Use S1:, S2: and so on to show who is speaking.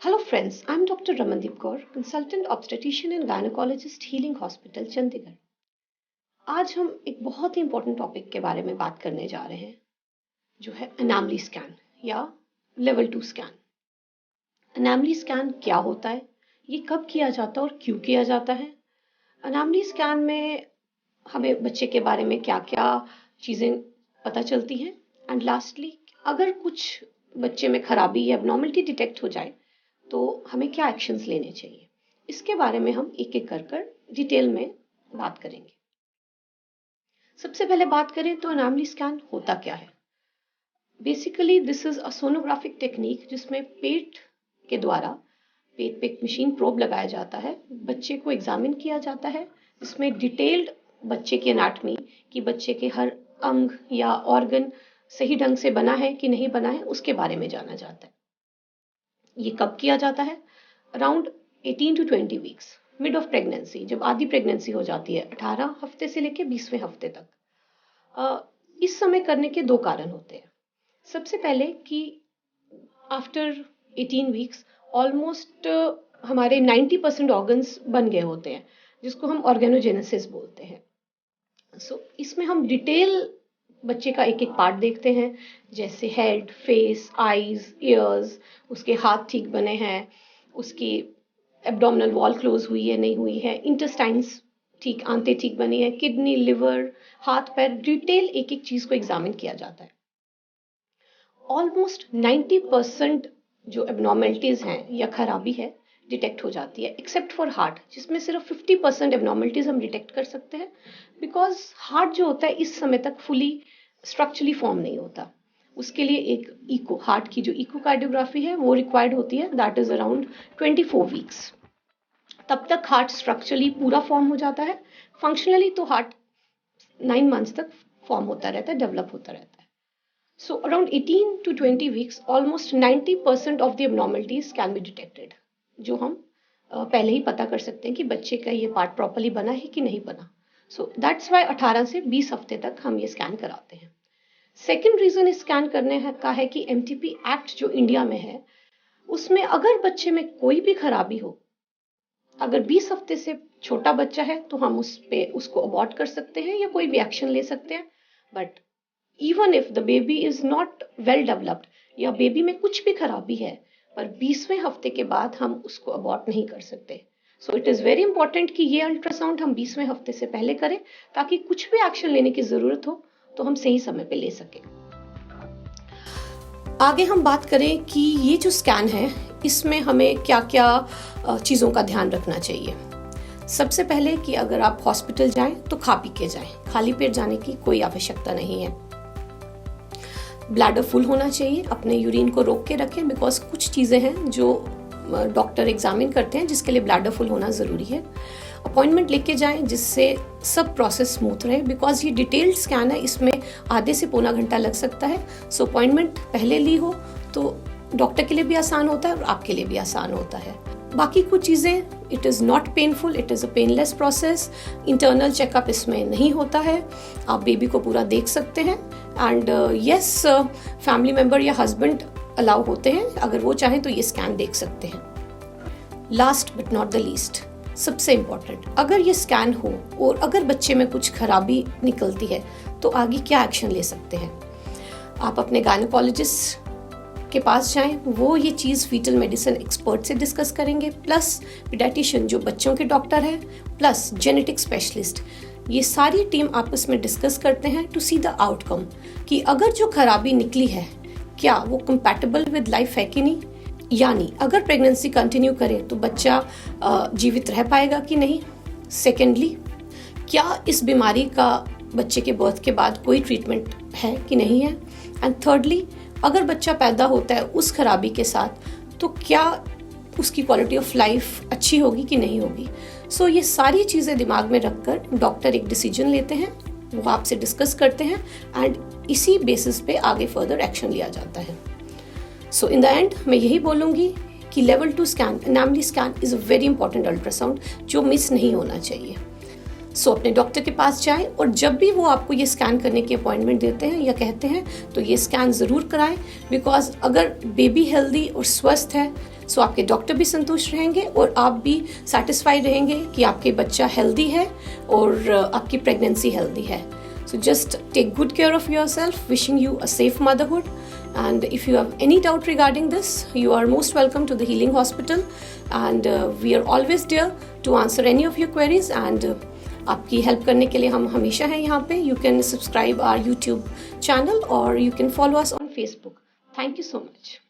S1: Hello friends, I'm Dr. Ramandeep Kaur, Consultant-Obstetrician and Gynaecologist, Healing Hospital, Chandigarh. आज हम एक बहुत ही इम्पोर्टेंट टॉपिक के बारे में बात करने जा रहे हैं, जो है अनोमली स्कैन या लेवल 2 स्कैन। अनोमली स्कैन क्या होता है, ये कब किया जाता है और क्यों किया जाता है? अनोमली स्कैन में हमें बच्चे के बारे में क्या क्या चीज़ें पता चलती हैं, एंड लास्टली अगर कुछ बच्चे में खराबी या एबनॉर्मलिटी डिटेक्ट हो जाए तो हमें क्या एक्शंस लेने चाहिए, इसके बारे में हम एक एक कर डिटेल में बात करेंगे। सबसे पहले बात करें तो अनोमली स्कैन होता क्या है। Basically this is a sonographic technique जिसमें पेट के द्वारा पेट पे एक मशीन प्रोब लगाया जाता है, बच्चे को एग्जामिन किया जाता है, जिसमें डिटेल्ड बच्चे की एनाटमी कि बच्चे के हर अंग या ऑर्गन सही ढंग से बना है कि नहीं बना है उसके बारे में जाना जाता है। ये कब किया जाता है? Around 18 to 20 weeks, mid of pregnancy, जब आधी प्रेगनेंसी हो जाती है, 18 हफ्ते से लेकर 20वें हफ्ते तक। इस समय करने के दो कारण होते हैं। सबसे पहले कि आफ्टर 18 वीक्स ऑलमोस्ट हमारे 90% ऑर्गन्स बन गए होते हैं, जिसको हम ऑर्गेनोजेनेसिस बोलते हैं। इसमें हम डिटेल बच्चे का एक एक पार्ट देखते हैं, जैसे हेड, फेस, आईज, ईयर्स, उसके हाथ ठीक बने हैं, उसकी एब्डोमिनल वॉल क्लोज हुई है नहीं हुई है, इंटेस्टाइन्स ठीक, आंतें ठीक बनी है, किडनी, लिवर, हाथ पैर, डिटेल एक एक चीज को एग्जामिन किया जाता है। ऑलमोस्ट 90% जो एबनॉर्मलिटीज हैं या खराबी है डिटेक्ट हो जाती है, एक्सेप्ट फॉर हार्ट, जिसमें सिर्फ 50% एबनॉर्मलिटीज हम डिटेक्ट कर सकते हैं, बिकॉज हार्ट जो होता है इस समय तक फुली स्ट्रक्चरली फॉर्म नहीं होता। उसके लिए एक इको, हार्ट की जो इकोकार्डियोग्राफी है वो रिक्वायर्ड होती है, दैट इज अराउंड 24 वीक्स। तब तक हार्ट स्ट्रक्चरली पूरा फॉर्म हो जाता है, फंक्शनली तो हार्ट 9 मंथ्स तक फॉर्म होता रहता है, डेवलप होता रहता है। So around 18 to 20 weeks, almost 90% of the abnormalities can be detected, जो हम पहले ही पता कर सकते हैं कि बच्चे का ये पार्ट प्रॉपर्ली बना है कि नहीं बना। सो दैट्स वाई 18 से 20 हफ्ते तक हम ये स्कैन कराते हैं। सेकेंड रीजन इस स्कैन करने का है कि एमटीपी एक्ट जो इंडिया में है, उसमें अगर बच्चे में कोई भी खराबी हो, अगर 20 हफ्ते से छोटा बच्चा है तो हम उसको अबॉर्ट कर सकते हैं या कोई भी एक्शन ले सकते हैं। But even if the baby is not well developed या बेबी में कुछ भी खराबी है, पर 20वें हफ्ते के बाद हम उसको अबॉर्ट नहीं कर सकते। So it is very important कि ये अल्ट्रासाउंड हम 20वें हफ्ते से पहले करें, ताकि कुछ भी एक्शन लेने की जरूरत हो तो हम सही समय पे ले सकें। आगे हम बात करें कि ये जो स्कैन है इसमें हमें क्या क्या चीज़ों का ध्यान रखना चाहिए। सबसे पहले कि अगर आप हॉस्पिटल जाएं तो खा पी के जाएं, खाली पेट जाने की कोई आवश्यकता नहीं है। ब्लैडर फुल होना चाहिए, अपने यूरिन को रोक के रखें, बिकॉज कुछ चीज़ें हैं जो डॉक्टर एग्जामिन करते हैं जिसके लिए ब्लैडर फुल होना ज़रूरी है। अपॉइंटमेंट लेके जाएं जिससे सब प्रोसेस स्मूथ रहे, बिकॉज ये डिटेल्ड स्कैन है, इसमें आधे से पौना घंटा लग सकता है। सो अपॉइंटमेंट पहले ली हो तो डॉक्टर के लिए भी आसान होता है और आपके लिए भी आसान होता है। बाकी कुछ चीज़ें, it is not painful, it is a painless process. Internal checkup इसमें नहीं होता है, आप बेबी को पूरा देख सकते हैं। एंड यस, फैमिली मेम्बर या हस्बैंड अलाउ होते हैं, अगर वो चाहें तो ये स्कैन देख सकते हैं। Last but not the least, सबसे इम्पॉर्टेंट, अगर ये स्कैन हो और अगर बच्चे में कुछ खराबी निकलती है तो आगे क्या एक्शन ले सकते हैं। आप अपने गायनेकोलॉजिस्ट के पास जाएं, वो ये चीज़ फीटल मेडिसिन एक्सपर्ट से डिस्कस करेंगे, प्लस पीडियाट्रिशियन जो बच्चों के डॉक्टर है, प्लस जेनेटिक स्पेशलिस्ट, ये सारी टीम आपस में डिस्कस करते हैं टू सी द आउटकम कि अगर जो खराबी निकली है क्या वो कंपैटिबल विद लाइफ है कि नहीं, यानी अगर प्रेगनेंसी कंटिन्यू करे तो बच्चा जीवित रह पाएगा कि नहीं। सेकेंडली, क्या इस बीमारी का बच्चे के बर्थ के बाद कोई ट्रीटमेंट है कि नहीं है। एंड थर्डली, अगर बच्चा पैदा होता है उस खराबी के साथ तो क्या उसकी क्वालिटी ऑफ लाइफ अच्छी होगी कि नहीं होगी। सो ये सारी चीज़ें दिमाग में रखकर डॉक्टर एक डिसीजन लेते हैं, वो आपसे डिस्कस करते हैं एंड इसी बेसिस पे आगे फर्दर एक्शन लिया जाता है। सो इन द एंड मैं यही बोलूँगी कि level 2 scan, anomaly scan is a very important ultrasound जो मिस नहीं होना चाहिए। सो अपने डॉक्टर के पास जाएं और जब भी वो आपको ये स्कैन करने की अपॉइंटमेंट देते हैं या कहते हैं तो ये स्कैन ज़रूर कराएं, बिकॉज अगर बेबी हेल्दी और स्वस्थ है सो आपके डॉक्टर भी संतुष्ट रहेंगे और आप भी सेटिस्फाइड रहेंगे कि आपके बच्चा हेल्दी है और आपकी प्रेगनेंसी हेल्दी है. So just take good care of yourself, wishing you a safe motherhood. And if you have any doubt regarding this, you are most welcome to the Healing Hospital. And we are always there to answer any of your queries. And आपकी help करने के लिए हम हमेशा हैं यहाँ पे. You can subscribe our YouTube channel or you can follow us on Facebook. Thank you so much.